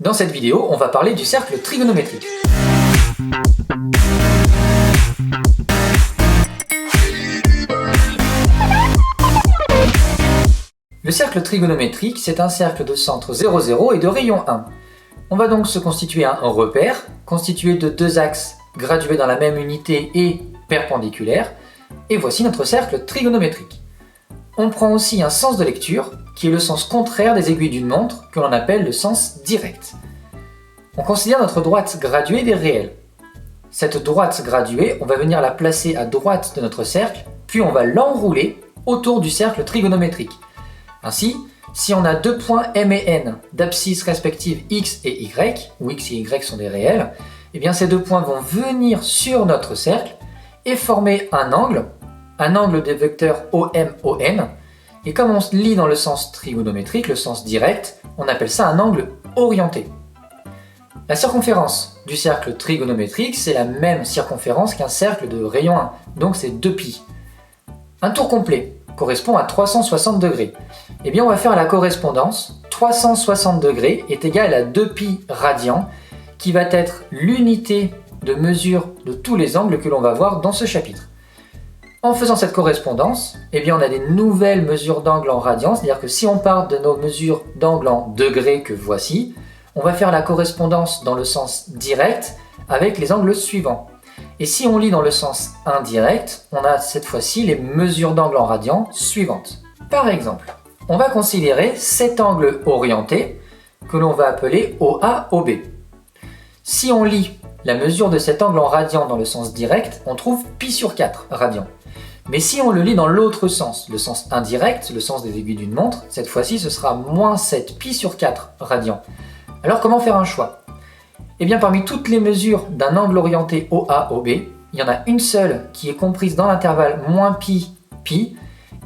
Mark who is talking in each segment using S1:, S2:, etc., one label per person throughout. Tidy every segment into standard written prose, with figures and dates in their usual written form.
S1: Dans cette vidéo, on va parler du cercle trigonométrique. Le cercle trigonométrique, c'est un cercle de centre 0, 0 et de rayon 1. On va donc se constituer un repère, constitué de deux axes gradués dans la même unité et perpendiculaires, et voici notre cercle trigonométrique. On prend aussi un sens de lecture, qui est le sens contraire des aiguilles d'une montre, que l'on appelle le sens direct. On considère notre droite graduée des réels. Cette droite graduée, on va venir la placer à droite de notre cercle, puis on va l'enrouler autour du cercle trigonométrique. Ainsi, si on a deux points M et N d'abscisse respectives X et Y, où X et Y sont des réels, eh bien ces deux points vont venir sur notre cercle et former un angle des vecteurs OM, ON, et comme on se lit dans le sens trigonométrique, le sens direct, on appelle ça un angle orienté. La circonférence du cercle trigonométrique, c'est la même circonférence qu'un cercle de rayon 1, donc c'est 2π. Un tour complet correspond à 360 degrés. Eh bien on va faire la correspondance, 360 degrés est égal à 2π radians, qui va être l'unité de mesure de tous les angles que l'on va voir dans ce chapitre. En faisant cette correspondance, eh bien on a des nouvelles mesures d'angle en radians, c'est-à-dire que si on part de nos mesures d'angle en degrés que voici, on va faire la correspondance dans le sens direct avec les angles suivants. Et si on lit dans le sens indirect, on a cette fois-ci les mesures d'angle en radians suivantes. Par exemple, on va considérer cet angle orienté que l'on va appeler OA, OB. Si on lit la mesure de cet angle en radians dans le sens direct, on trouve π sur 4 radians. Mais si on le lit dans l'autre sens, le sens indirect, le sens des aiguilles d'une montre, cette fois-ci ce sera moins 7 π sur 4 radians. Alors comment faire un choix? Eh bien parmi toutes les mesures d'un angle orienté OA, OB, il y en a une seule qui est comprise dans l'intervalle moins π, π,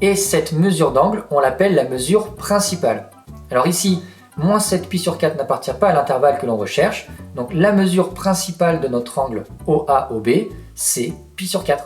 S1: et cette mesure d'angle, on l'appelle la mesure principale. Alors ici, moins 7 π sur 4 n'appartient pas à l'intervalle que l'on recherche, donc la mesure principale de notre angle OA, OB, c'est π sur 4.